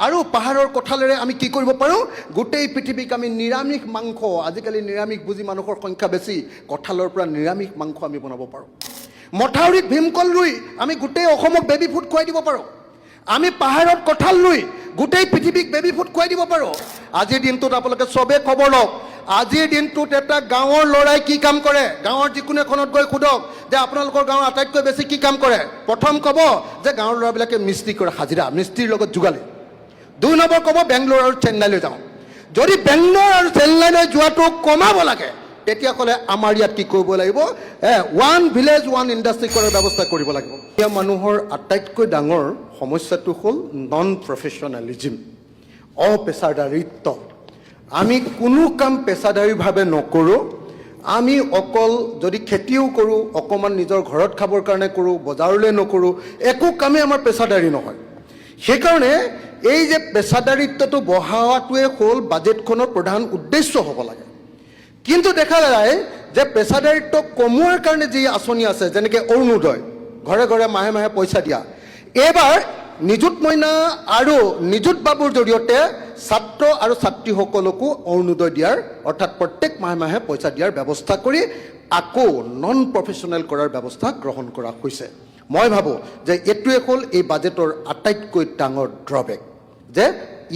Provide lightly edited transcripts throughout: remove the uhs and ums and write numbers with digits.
আৰু পাহাৰৰ কঁঠালেৰে আমি কি কৰিব পাৰোঁ গোটেই পৃথিৱীক আমি নিৰামিষ মাংস আজিকালি নিৰামিষ বুজি মানুহৰ সংখ্যা বেছি কঁঠালৰ পৰা নিৰামিষ মাংস আমি বনাব পাৰোঁ মথাউৰিত ভীমকল ৰুই আমি গোটেই অসমক বেবী ফুড খুৱাই দিব পাৰোঁ আমি পাহাৰত কঁঠাল ৰুই গোটেই পৃথিৱীক বেবী ফুড খুৱাই দিব পাৰোঁ আজিৰ দিনটোত আপোনালোকে চবেই খবৰ লওক আজিৰ দিনটোত এটা গাঁৱৰ ল'ৰাই কি কাম কৰে গাঁৱৰ যিকোনো এখনত গৈ সোধক যে আপোনালোকৰ গাঁৱৰ আটাইতকৈ বেছি কি কাম কৰে প্ৰথম ক'ব যে গাঁৱৰ ল'ৰাবিলাকে মিস্ত্ৰী কৰে হাজিৰা মিস্ত্ৰীৰ লগত যোগালী 2 নম্বৰ ক'ব বেংগলোৰ আৰু চেন্নাইলৈ যাওঁ যদি বেংগলোৰ আৰু চেন্নাইলৈ যোৱাটো কমাব লাগে তেতিয়াহ'লে আমাৰ ইয়াত কি কৰিব লাগিব ওৱান ভিলেজ ওৱান ইণ্ডাষ্ট্ৰী কৰাৰ ব্যৱস্থা কৰিব লাগিব এতিয়া মানুহৰ আটাইতকৈ ডাঙৰ সমস্যাটো হ'ল নন প্ৰফেশ্যনেলিজিম অপেচাদাৰিত্ব আমি কোনো কাম পেচাদাৰীভাৱে নকৰোঁ আমি অকল যদি খেতিও কৰোঁ অকণমান নিজৰ ঘৰত খাবৰ কাৰণে কৰোঁ বজাৰলৈ নকৰোঁ একো কামেই আমাৰ পেচাদাৰী নহয় সেইকাৰণে এই যে পেচাদাৰিত্বটো বঢ়াওৱাটোৱে হ'ল বাজেটখনৰ প্ৰধান উদ্দেশ্য হ'ব লাগে কিন্তু দেখা যায় যে পেচাদাৰিত্ব কমোৱাৰ কাৰণে যি আঁচনি আছে যেনেকৈ অৰুণোদয় ঘৰে ঘৰে মাহে মাহে পইচা দিয়া এইবাৰ নিযুত মইনা আৰু নিযুত বাবুৰ জৰিয়তে ছাত্ৰ আৰু ছাত্ৰীসকলকো অৰুণোদয় দিয়াৰ অৰ্থাৎ প্ৰত্যেক মাহে মাহে পইচা দিয়াৰ ব্যৱস্থা কৰি আকৌ নন প্ৰফেশ্যনেল কৰাৰ ব্যৱস্থা গ্ৰহণ কৰা হৈছে মই ভাবোঁ যে এইটোৱে হ'ল এই বাজেটৰ আটাইতকৈ ডাঙৰ ড্ৰবেক যে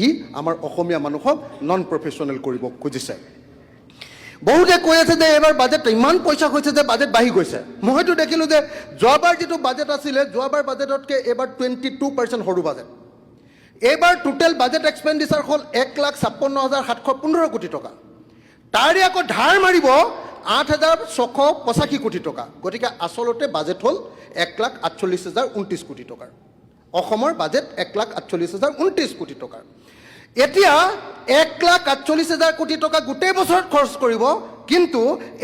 ই আমাৰ অসমীয়া মানুহক নন প্ৰফেশ্যনেল কৰিব খুজিছে বহুতে কৈ আছে যে এইবাৰ বাজেট ইমান পইচা হৈছে যে বাজেট বাঢ়ি গৈছে মইতো দেখিলোঁ যে যোৱাবাৰ যিটো বাজেট আছিলে যোৱাবাৰ বাজেটতকৈ এইবাৰ 22% সৰু বাজেট এইবাৰ টোটেল বাজেট এক্সপেণ্ডিচাৰ হ'ল 1,56,715 কোটি টকা তাৰে আকৌ ধাৰ মাৰিব 8,685 কোটি টকা গতিকে আচলতে বাজেট হ'ল 1,48,029 কোটি টকাৰ অসমৰ বাজেট 1,48,029 কোটি টকাৰ এতিয়া 1,48,000 কোটি টকা গোটেই বছৰত খৰচ কৰিব কিন্তু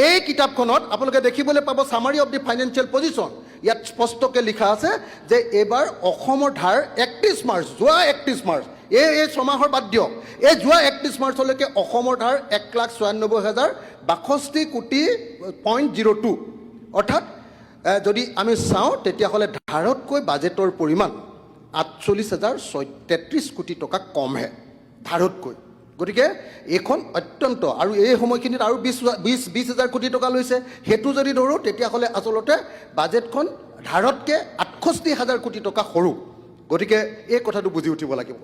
এই কিতাপখনত আপোনালোকে দেখিবলৈ পাব সামাৰী অফ দি ফাইনেন্সিয়েল পজিশ্যন ইয়াত স্পষ্টকৈ লিখা আছে যে এইবাৰ অসমৰ ধাৰ 31 মাৰ্চ যোৱা 31 মাৰ্চ এই ছমাহৰ বাদ দিয়ক এই যোৱা 31 মাৰ্চলৈকে অসমৰ ধাৰ 1,96,062 কোটি .02 অৰ্থাৎ যদি আমি চাওঁ তেতিয়াহ'লে ধাৰতকৈ বাজেটৰ পৰিমাণ 48,033 কোটি টকা কমহে ধাৰতকৈ গতিকে এইখন অত্যন্ত আৰু এই সময়খিনিত আৰু 20,000 কোটি টকা লৈছে সেইটো যদি ধৰোঁ তেতিয়াহ'লে আচলতে বাজেটখন ধাৰতকৈ 68,000 কোটি টকা সৰু গতিকে এই কথাটো বুজি উঠিব লাগিব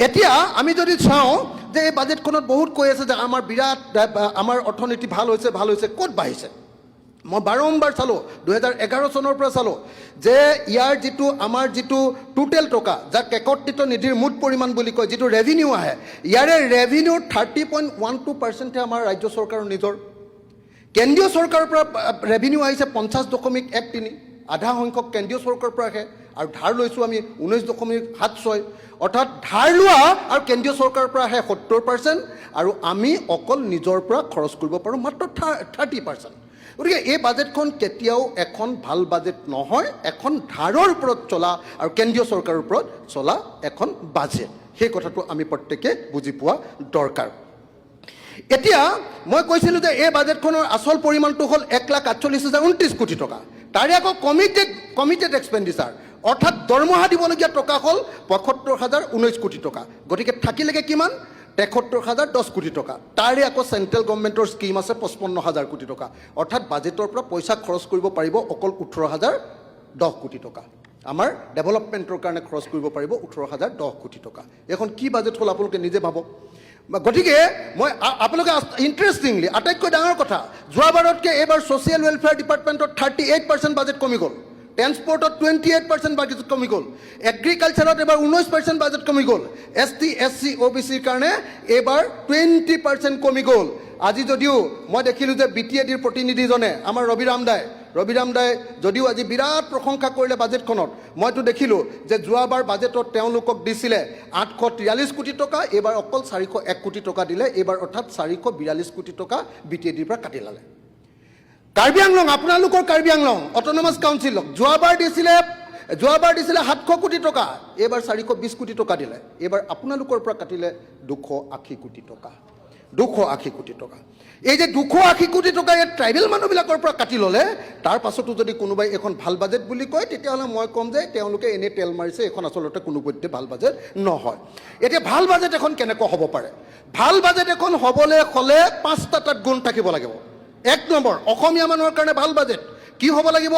এতিয়া আমি যদি চাওঁ যে এই বাজেটখনত বহুত কৈ আছে যে আমাৰ বিৰাট আমাৰ অৰ্থনীতি ভাল হৈছে ক'ত বাঢ়িছে মই বাৰম্বাৰ চালোঁ 2011 চনৰ পৰা চালোঁ যে ইয়াৰ যিটো আমাৰ যিটো টোটেল টকা যাক একত্ৰিত নিধিৰ মুঠ পৰিমাণ বুলি কয় যিটো ৰেভিনিউ আহে ইয়াৰে ৰেভিনিউৰ 30.12%হে আমাৰ ৰাজ্য চৰকাৰৰ নিজৰ কেন্দ্ৰীয় চৰকাৰৰ পৰা ৰেভিনিউ আহিছে 50.13 আধা সংখ্যক কেন্দ্ৰীয় চৰকাৰৰ পৰা আহে আৰু ধাৰ লৈছোঁ আমি 19.76 অৰ্থাৎ ধাৰ লোৱা আৰু কেন্দ্ৰীয় চৰকাৰৰ পৰা আহে 70% আৰু আমি অকল নিজৰ পৰা খৰচ কৰিব পাৰোঁ মাত্ৰ 30%। গতিকে এই বাজেটখন কেতিয়াও এখন ভাল বাজেট নহয় এখন ধাৰৰ ওপৰত চলা আৰু কেন্দ্ৰীয় চৰকাৰৰ ওপৰত চলা এখন বাজেট সেই কথাটো আমি প্ৰত্যেকে বুজি পোৱা দৰকাৰ এতিয়া মই কৈছিলোঁ যে এই বাজেটখনৰ আচল পৰিমাণটো হ'ল 1,48,029 কোটি টকা তাৰে আকৌ কমিটেড এক্সপেণ্ডিচাৰ অৰ্থাৎ দৰমহা দিবলগীয়া টকা হ'ল 75,019 কোটি টকা গতিকে থাকিলেগে কিমান 73,010 কোটি টকা তাৰে আকৌ চেণ্ট্ৰেল গভৰ্ণমেণ্টৰ স্কিম আছে 55,000 কোটি টকা অৰ্থাৎ বাজেটৰ পৰা পইচা খৰচ কৰিব পাৰিব অকল 18,010 কোটি টকা আমাৰ ডেভেলপমেণ্টৰ কাৰণে খৰচ কৰিব পাৰিব 18,010 কোটি টকা এখন কি বাজেট হ'ল আপোনালোকে নিজে ভাবক গতিকে মই আপোনালোকে ইণ্টাৰেষ্টিংলি আটাইতকৈ ডাঙৰ কথা যোৱাবাৰতকৈ এইবাৰ ছ'চিয়েল ৱেলফেয়াৰ ডিপাৰ্টমেণ্টত 38% বাজেট কমি গ'ল ট্ৰেন্সপৰ্টত 28% বাজেট কমি গ'ল এগ্ৰিকালচাৰত এবাৰ 19% বাজেট কমি গ'ল ST SC OBCৰ কাৰণে এইবাৰ 20% কমি গ'ল আজি যদিও মই দেখিলোঁ যে BTADৰ প্ৰতিনিধিজনে আমাৰ ৰবিৰাম দাই যদিও আজি বিৰাট প্ৰশংসা কৰিলে বাজেটখনত মইতো দেখিলোঁ যে যোৱাবাৰ বাজেটত তেওঁলোকক দিছিলে 843 কোটি টকা এইবাৰ অকল 401 কোটি টকা দিলে এইবাৰ অৰ্থাৎ 442 কোটি টকা BTADৰ পৰা কাটি লালে কাৰ্বি আংলং আপোনালোকৰ কাৰ্বি আংলং অট'নমাছ কাউন্সিলক যোৱাবাৰ দিছিলে 700 কোটি টকা এইবাৰ 420 কোটি টকা দিলে এইবাৰ আপোনালোকৰ পৰা কাটিলে 280 কোটি টকা 280 কোটি টকা এই যে 280 কোটি টকা এই ট্ৰাইবেল মানুহবিলাকৰ পৰা কাটি ল'লে তাৰ পাছতো যদি কোনোবাই এখন ভাল বাজেট বুলি কয় তেতিয়াহ'লে মই ক'ম যে তেওঁলোকে এনে তেল মাৰিছে এখন আচলতে কোনোপধ্যে ভাল বাজেট নহয় এতিয়া ভাল বাজেট এখন কেনেকৈ হ'ব পাৰে ভাল বাজেট এখন হ'বলৈ হ'লে 5টা তাত গুণ থাকিব লাগিব 1 নম্বৰ অসমীয়া মানুহৰ কাৰণে ভাল বাজেট কি হ'ব লাগিব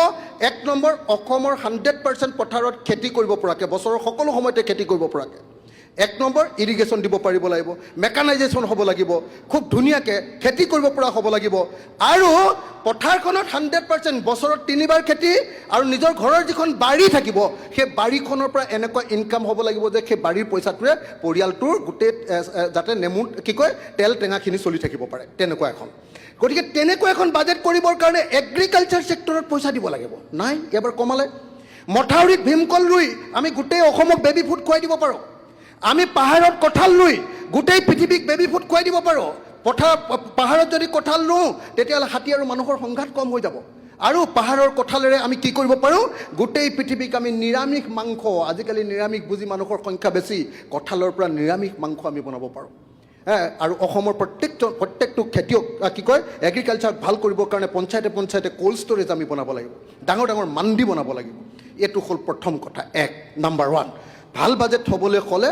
1 নম্বৰ অসমৰ 100% পথাৰত খেতি কৰিব পৰাকৈ বছৰৰ সকলো সময়তে খেতি কৰিব পৰাকৈ 1 নম্বৰ ইৰিগেশ্যন দিব পাৰিব লাগিব মেকানাইজেশ্যন হ'ব লাগিব খুব ধুনীয়াকৈ খেতি কৰিব পৰা হ'ব লাগিব আৰু পথাৰখনত 100% বছৰত 3বাৰ খেতি আৰু নিজৰ ঘৰৰ যিখন বাৰী থাকিব সেই বাৰীখনৰ পৰা এনেকুৱা ইনকাম হ'ব লাগিব যে সেই বাৰীৰ পইচাটোৰে পৰিয়ালটোৰ গোটেই যাতে নেমু কি কয় তেল টেঙাখিনি চলি থাকিব পাৰে তেনেকুৱা এখন গতিকে তেনেকুৱা এখন বাজেট কৰিবৰ কাৰণে এগ্ৰিকালচাৰ ছেক্টৰত পইচা দিব লাগিব নাই এবাৰ কমালে মথাউৰিত ভীমকল ৰুই আমি গোটেই অসমক বেবী ফুড খুৱাই দিব পাৰোঁ আমি পাহাৰত কঁঠাল ৰুই গোটেই পৃথিৱীক বেবী ফুড খুৱাই দিব পাৰোঁ পাহাৰত যদি কঁঠাল ৰুওঁ তেতিয়াহ'লে হাতী আৰু মানুহৰ সংঘাত কম হৈ যাব আৰু পাহাৰৰ কঁঠালেৰে আমি কি কৰিব পাৰোঁ গোটেই পৃথিৱীক আমি নিৰামিষ মাংস আজিকালি নিৰামিষ বুজি মানুহৰ সংখ্যা বেছি কঁঠালৰ পৰা নিৰামিষ মাংস আমি বনাব পাৰোঁ আৰু অসমৰ প্ৰত্যেকটো খেতিয়ক কি কয় এগ্ৰিকালচাৰ ভাল কৰিবৰ কাৰণে পঞ্চায়তে কোল্ড ষ্ট'ৰেজ আমি বনাব লাগিব ডাঙৰ ডাঙৰ মান্দি বনাব লাগিব এইটো হ'ল প্ৰথম কথা 1 নম্বৰ 1 ভাল বাজেট হ'বলৈ হ'লে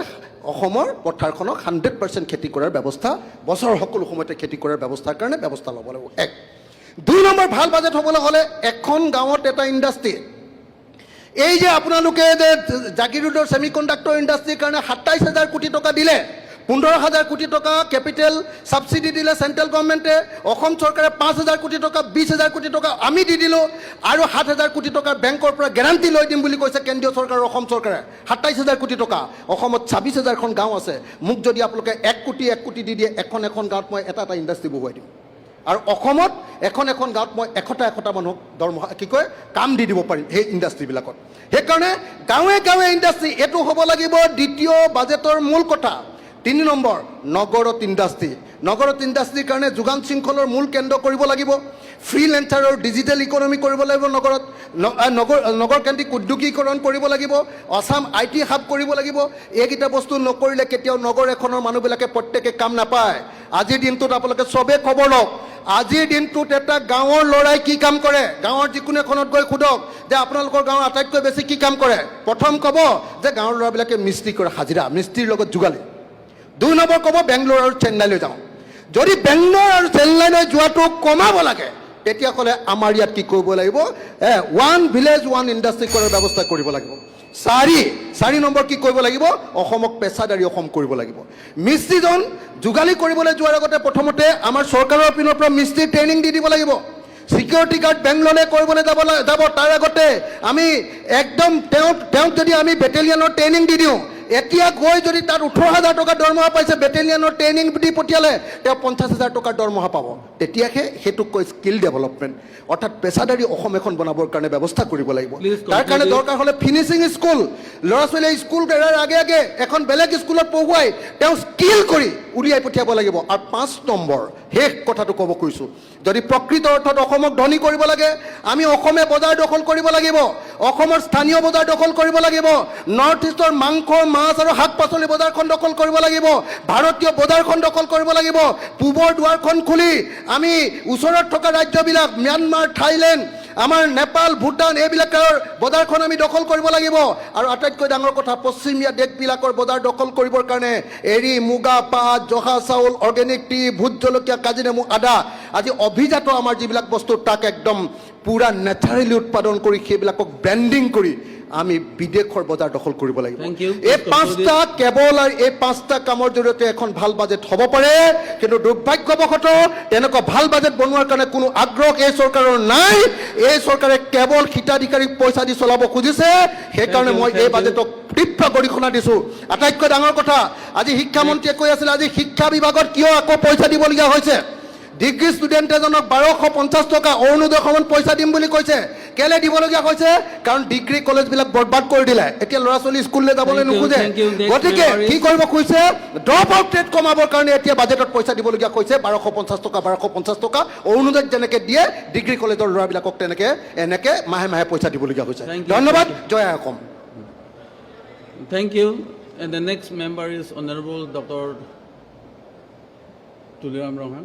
অসমৰ পথাৰখনক 100% খেতি কৰাৰ ব্যৱস্থা বছৰৰ সকলো সময়তে খেতি কৰাৰ ব্যৱস্থাৰ কাৰণে ব্যৱস্থা ল'ব লাগিব 1 2 নম্বৰ ভাল বাজেট হ'বলৈ হ'লে এখন গাঁৱত এটা ইণ্ডাষ্ট্ৰী এই যে আপোনালোকে যে জাগিৰোডৰ ছেমিকণ্ডাক্টৰ ইণ্ডাষ্ট্ৰীৰ কাৰণে 27,000 কোটি টকা দিলে 15,000 কোটি টকা কেপিটেল সাবসিডি দিলে সেন্ট্ৰেল গভৰ্ণমেণ্টে অসম চৰকাৰে 5,000 কোটি টকা 20,000 কোটি টকা আমি দি দিলোঁ আৰু 7,000 কোটি টকাৰ বেংকৰ পৰা গেৰাণ্টি লৈ দিম বুলি কৈছে কেন্দ্ৰীয় চৰকাৰ অসম চৰকাৰে 27,000 কোটি টকা অসমত 26,000খন গাঁও আছে মোক যদি আপোনালোকে 1 কোটি দি দিয়ে এখন গাঁৱত মই এটা ইণ্ডাষ্ট্ৰী বহুৱাই দিম আৰু অসমত এখন গাঁৱত মই এশটা মানুহক দৰমহা কি কয় কাম দি দিব পাৰিম সেই ইণ্ডাষ্ট্ৰীবিলাকত সেইকাৰণে গাঁৱে ইণ্ডাষ্ট্ৰী এইটো হ'ব লাগিব দ্বিতীয় বাজেটৰ মূল কথা 3 নম্বৰ নগৰত ইণ্ডাষ্ট্ৰীৰ কাৰণে যোগান শৃংখলৰ মূল কেন্দ্ৰ কৰিব লাগিব ফ্ৰীলেন্সাৰৰ ডিজিটেল ইকনমি কৰিব লাগিব নগৰত নগৰ কেন্দ্ৰিক উদ্যোগীকৰণ কৰিব লাগিব আসাম IT হাব কৰিব লাগিব এইকেইটা বস্তু নকৰিলে কেতিয়াও নগৰ এখনৰ মানুহবিলাকে প্ৰত্যেকে কাম নাপায় আজিৰ দিনটোত আপোনালোকে চবে খবৰ লওক আজিৰ দিনটোত এটা গাঁৱৰ ল'ৰাই কি কাম কৰে গাঁৱৰ যিকোনো এখনত গৈ সোধক যে আপোনালোকৰ গাঁৱৰ আটাইতকৈ বেছি কি কাম কৰে প্ৰথম ক'ব যে গাঁৱৰ ল'ৰাবিলাকে মিস্ত্ৰী কৰে হাজিৰা মিস্ত্ৰীৰ লগত যোগালী 2 নম্বৰ ক'ব বেংগলোৰ আৰু চেন্নাইলৈ যাওঁ যদি বেংগলোৰ আৰু চেন্নাইলৈ যোৱাটো কমাব লাগে তেতিয়াহ'লে আমাৰ ইয়াত কি কৰিব লাগিব 1 ভিলেজ 1 ইণ্ডাষ্ট্ৰী কৰাৰ ব্যৱস্থা কৰিব লাগিব 4 নম্বৰ কি কৰিব লাগিব অসমক পেছাদাৰী অসম কৰিব লাগিব মিস্ত্ৰীজন যোগালী কৰিবলৈ যোৱাৰ আগতে প্ৰথমতে আমাৰ চৰকাৰৰ পিনৰ পৰা মিস্ত্ৰী ট্ৰেইনিং দি দিব লাগিব সিকিউৰিটি গাৰ্ড বেংগলোৰলৈ কৰিবলৈ যাব তাৰ আগতে আমি একদম তেওঁক যদি আমি বেটেলিয়নৰ ট্ৰেইনিং দি দিওঁ এতিয়া গৈ যদি তাত 18,000 টকা দৰমহা পাইছে বেটেলিয়নৰ ট্ৰেইনিং দি পঠিয়ালে তেওঁ 50,000 টকাৰ দৰমহা পাব তেতিয়াহে সেইটোক কয় স্কিল ডেভেলপমেণ্ট অৰ্থাৎ পেছাদাৰী অসম এখন বনাবৰ কাৰণে ব্যৱস্থা কৰিব লাগিব তাৰ কাৰণে দৰকাৰ হ'লে ফিনিচিং স্কুল ল'ৰা ছোৱালীয়ে স্কুল এৰাৰ আগে এখন বেলেগ স্কুলত পঢ়ুৱাই তেওঁ স্কিল কৰি উলিয়াই পঠিয়াব লাগিব আৰু 5 নম্বৰ শেষ কথাটো ক'ব কৈছোঁ যদি প্ৰকৃত অৰ্থত অসমক ধনী কৰিব লাগে আমি অসমে বজাৰ দখল কৰিব লাগিব অসমৰ স্থানীয় বজাৰ দখল কৰিব লাগিব নৰ্থ ইষ্টৰ মাংস মাছ আৰু শাক পাচলি বজাৰখন দখল কৰিব লাগিব ভাৰতীয় বজাৰখন দখল কৰিব লাগিব পূবৰ দুৱাৰখন খুলি আমি ওচৰত থকা ৰাজ্যবিলাক ম্যানমাৰ থাইলেণ্ড আমাৰ নেপাল ভূটান এইবিলাকৰ বজাৰখন আমি দখল কৰিব লাগিব আৰু আটাইতকৈ ডাঙৰ কথা পশ্চিমীয়া দেশবিলাকৰ বজাৰ দখল কৰিবৰ কাৰণে এৰি মুগা পাট জহা চাউল অৰ্গেনিক টি ভোট জলকীয়া কাজি নেমু আদা আজি অভিজাত আমাৰ যিবিলাক বস্তু তাক একদম পুৰা নেচাৰেলি উৎপাদন কৰি সেইবিলাকক ব্ৰেণ্ডিং কৰি আমি বিদেশৰ বজাৰ দখল কৰিব লাগিব এই 5টা কেৱল আৰু এই 5টা কামৰ জৰিয়তে এখন ভাল বাজেট হ'ব পাৰে কিন্তু দুৰ্ভাগ্যবশতঃ তেনেকুৱা ভাল বাজেট বনোৱাৰ কাৰণে কোনো আগ্ৰহ এই চৰকাৰৰ নাই এই চৰকাৰে কেৱল হিতাধিকাৰীক পইচা দি চলাব খুজিছে সেইকাৰণে মই এই বাজেটক তীব্ৰ গৰিহণা দিছোঁ আটাইতকৈ ডাঙৰ কথা আজি শিক্ষামন্ত্ৰীয়ে কৈ আছিল আজি শিক্ষা বিভাগত কিয় আকৌ পইচা দিবলগীয়া হৈছে ডিগ্ৰী ষ্টুডেণ্ট এজনক 1250 টকা অৰুণোদয় সমান পইচা দিম বুলি কৈছে কেলে দিবলগীয়া হৈছে কাৰণ ডিগ্ৰী কলেজবিলাক বৰবাদ কৰি দিলে এতিয়া ল'ৰা ছোৱালী স্কুললৈ যাবলৈ নোখোজে গতিকে কি কৰিব কৈছে ড্ৰপ আউট ৰেট কমাবৰ কাৰণে এতিয়া বাজেটত পইচা দিবলগীয়া হৈছে 1250 টকা অৰুণোদয় যেনেকৈ দিয়ে ডিগ্ৰী কলেজৰ ল'ৰাবিলাকক এনেকৈ মাহে পইচা দিবলগীয়া হৈছে ধন্যবাদ জয় Assam Thank you. And the next member is Honorable Dr. Tuliram ৰঙা